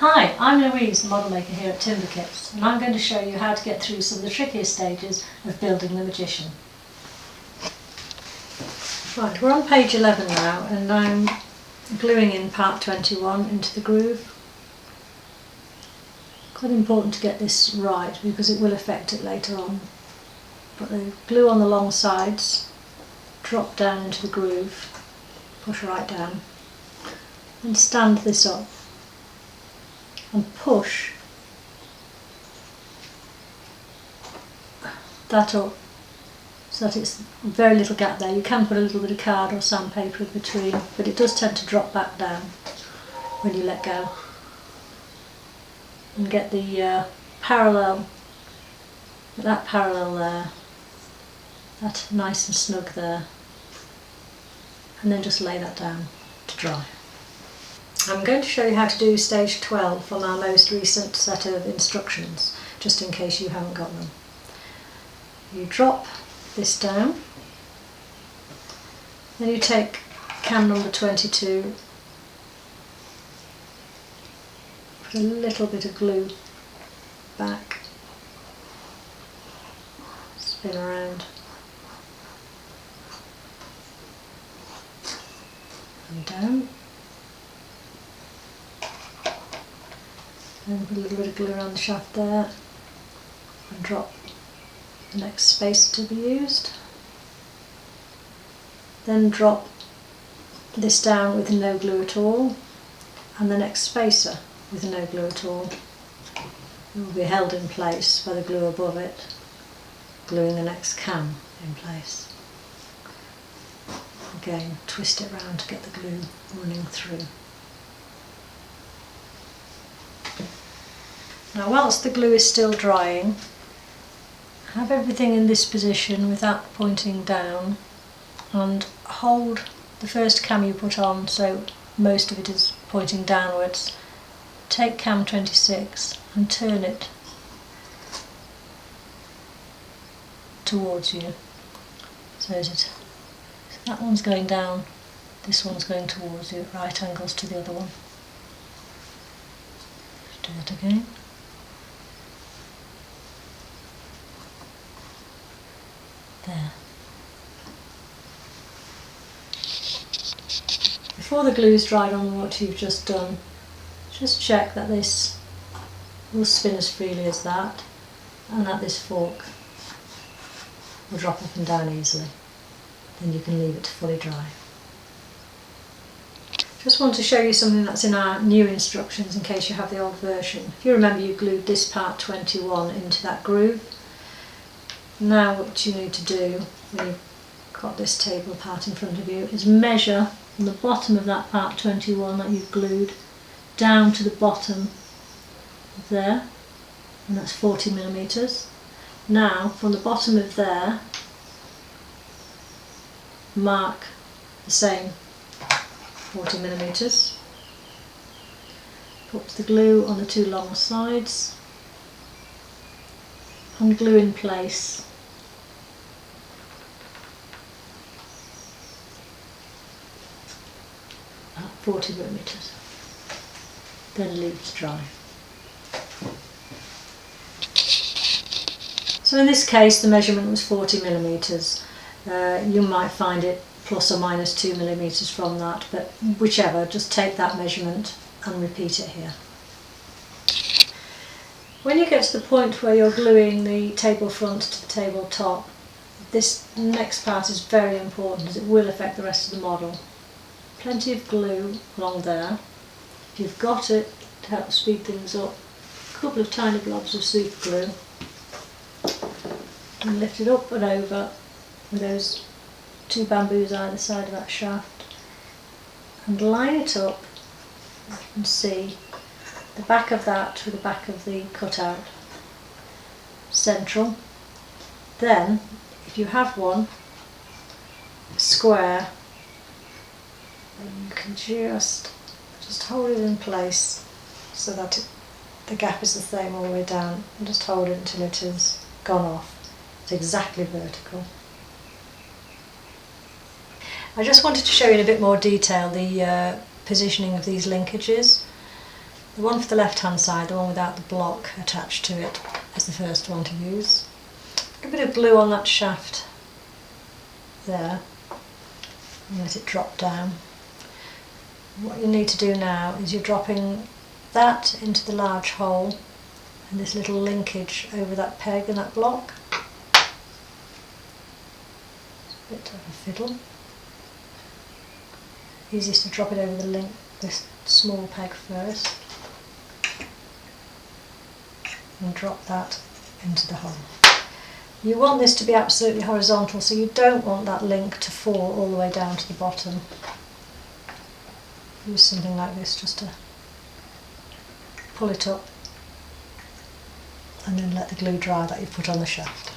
Hi, I'm Louise, the model maker here at Timberkits, and I'm going to show you how to get through some of the trickiest stages of building the Magician. Right, we're on page 11 now, and I'm gluing in part 21 into the groove. Quite important to get this right because it will affect it later on. Put the glue on the long sides, drop down into the groove, push right down, and stand this up and push that up so that it's very little gap there. You can put a little bit of card or sandpaper in between, but it does tend to drop back down when you let go. And get the parallel, that parallel there, that nice and snug there, and then just lay that down to dry. I'm going to show you how to do stage 12 from our most recent set of instructions, just in case you haven't got them. You drop this down, then you take cam number 22, put a little bit of glue back, spin around, and down. Then put a little bit of glue around the shaft there and drop the next spacer to be used. Then drop this down with no glue at all, and the next spacer with no glue at all. It will be held in place by the glue above it, gluing the next cam in place. Again, twist it round to get the glue running through. Now, whilst the glue is still drying, have everything in this position with that pointing down, and hold the first cam you put on so most of it is pointing downwards. Take cam 26 and turn it towards you. So that one's going down, this one's going towards you at right angles to the other one. Do that again. There. Before the glue's dried on what you've just done, just check that this will spin as freely as that, and that this fork will drop up and down easily. Then you can leave it to fully dry. Just want to show you something that's in our new instructions in case you have the old version. If you remember, you glued this part 21 into that groove. Now what you need to do when you've got this table part in front of you is measure from the bottom of that part 21 that you've glued down to the bottom there, and that's 40 millimeters. Now from the bottom of there, mark the same 40 millimeters. Put the glue on the two long sides and glue in place at 40 millimeters. Then leave to dry. So in this case the measurement was 40 millimeters. You might find it plus or minus 2 millimeters from that, but whichever, just take that measurement and repeat it here. When you get to the point where you're gluing the table front to the table top, this next part is very important as it will affect the rest of the model. Plenty of glue along there. If you've got it to help speed things up, a couple of tiny blobs of super glue, and lift it up and over with those two bamboos either side of that shaft, and line it up. You can see the back of that with the back of the cutout central. Then, if you have one square, then you can just hold it in place so that the gap is the same all the way down, and just hold it until it has gone off. It's exactly vertical. I just wanted to show you in a bit more detail the positioning of these linkages. The one for the left hand side, the one without the block attached to it, is the first one to use. Put a bit of glue on that shaft there and let it drop down. What you need to do now is you're dropping that into the large hole and this little linkage over that peg and that block. It's a bit of a fiddle. Easiest to drop it over the link, this small peg first, and drop that into the hole. You want this to be absolutely horizontal, so you don't want that link to fall all the way down to the bottom. Use something like this just to pull it up and then let the glue dry that you've put on the shaft.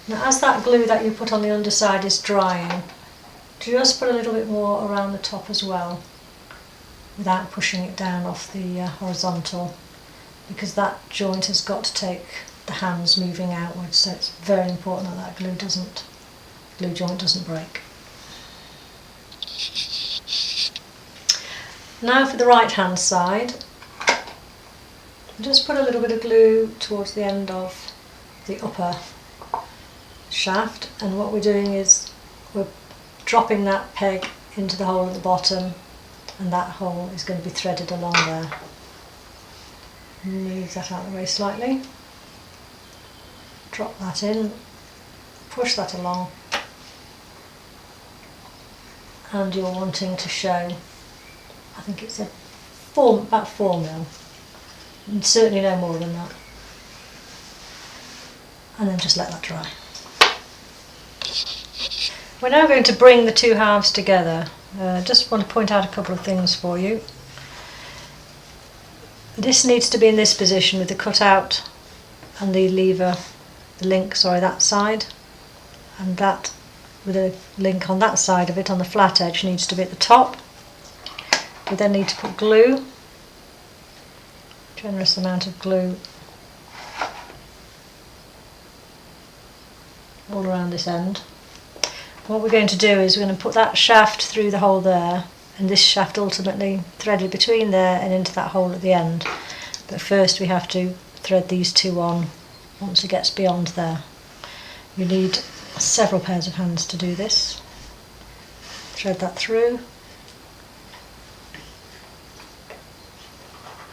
Now as that glue that you put on the underside is drying, just put a little bit more around the top as well without pushing it down off the horizontal, because that joint has got to take the hands moving outwards, so it's very important that glue joint doesn't break. Now for the right hand side, just put a little bit of glue towards the end of the upper shaft, and what we're doing is we're dropping that peg into the hole at the bottom, and that hole is going to be threaded along there. Move that out of the way slightly, drop that in, push that along, and you're wanting to show, I think it's about 4 mil, and certainly no more than that, and then just let that dry. We're now going to bring the two halves together. Just want to point out a couple of things for you. This needs to be in this position with the cutout and the lever, the link, that side, and that with a link on that side of it on the flat edge needs to be at the top. We then need to put glue, generous amount of glue all around this end. What we're going to do is we're going to put that shaft through the hole there, and this shaft ultimately threaded between there and into that hole at the end. But first we have to thread these two on once it gets beyond there. You need several pairs of hands to do this. Thread that through.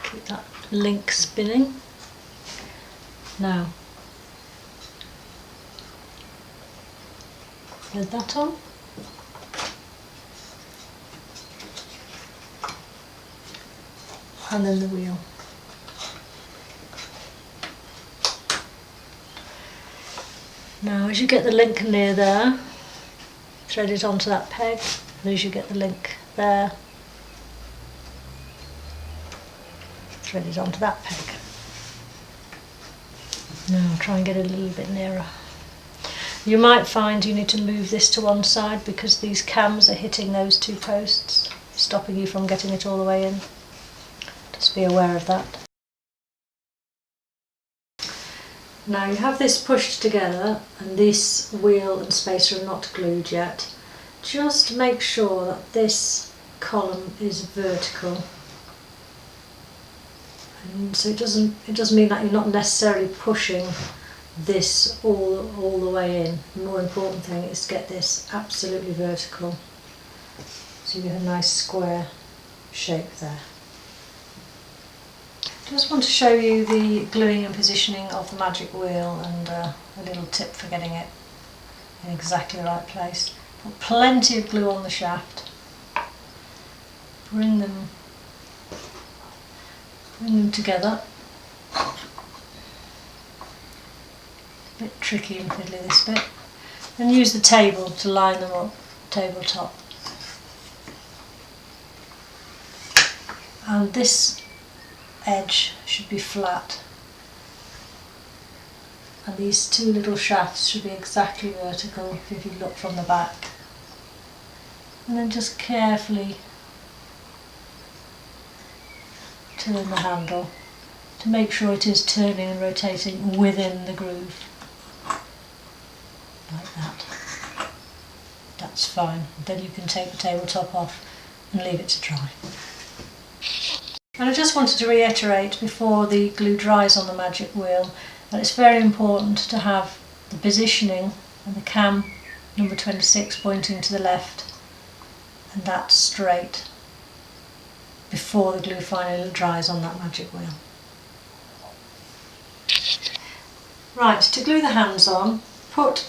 Keep that link spinning. Now, thread that on. And then the wheel. Now as you get the link near there, thread it onto that peg, and as you get the link there, thread it onto that peg. Now try and get a little bit nearer. You might find you need to move this to one side because these cams are hitting those two posts, stopping you from getting it all the way in. Just be aware of that. Now you have this pushed together and this wheel and spacer are not glued yet. Just make sure that this column is vertical. And so it doesn't mean that you're not necessarily pushing this all the way in. The more important thing is to get this absolutely vertical, so you get a nice square shape there. Just want to show you the gluing and positioning of the magic wheel, and a little tip for getting it in exactly the right place. Put plenty of glue on the shaft. Bring them together. A bit tricky and fiddly this bit. And use the table to line them up, tabletop. And this edge should be flat. And these two little shafts should be exactly vertical if you look from the back. And then just carefully turn the handle to make sure it is turning and rotating within the groove. Like that. That's fine. Then you can take the tabletop off and leave it to dry. And I just wanted to reiterate before the glue dries on the magic wheel that it's very important to have the positioning and the cam number 26 pointing to the left and that straight before the glue finally dries on that magic wheel. Right, to glue the hands on, put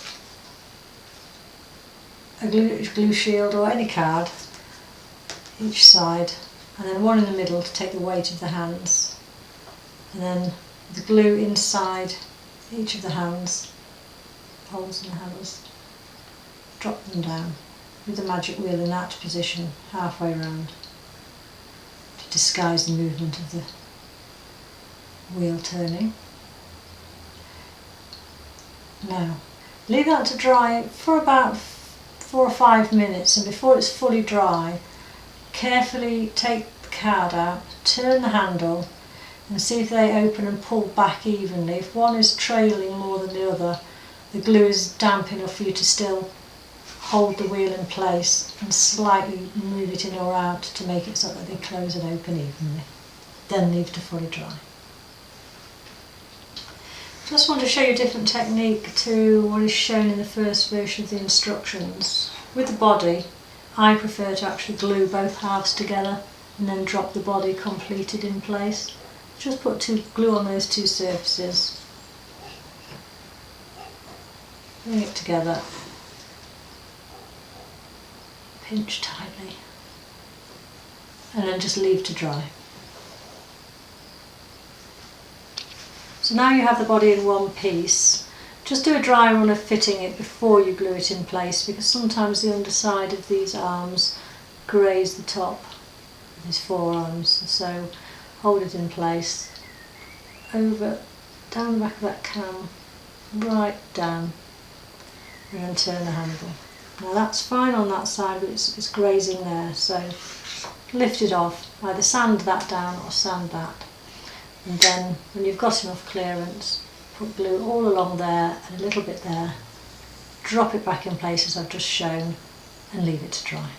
a glue shield or any card each side, and then one in the middle to take the weight of the hands, and then the glue inside each of the hands, holes in the hands, drop them down with the magic wheel in that position halfway around to disguise the movement of the wheel turning. Now leave that to dry for about 4 or 5 minutes, and before it's fully dry carefully take the card out, turn the handle and see if they open and pull back evenly. If one is trailing more than the other, the glue is damp enough for you to still hold the wheel in place and slightly move it in or out to make it so that they close and open evenly. Then leave to fully dry. Just want to show you a different technique to what is shown in the first version of the instructions. With the body, I prefer to actually glue both halves together and then drop the body completed in place. Just put glue on those two surfaces, bring it together, pinch tightly, and then just leave to dry. So now you have the body in one piece. Just do a dry run of fitting it before you glue it in place, because sometimes the underside of these arms graze the top of these forearms. So hold it in place, over, down the back of that cam, right down, and then turn the handle. Now that's fine on that side, but it's grazing there, so lift it off, either sand that down or sand that. And then when you've got enough clearance, put glue all along there and a little bit there, drop it back in place as I've just shown, and leave it to dry.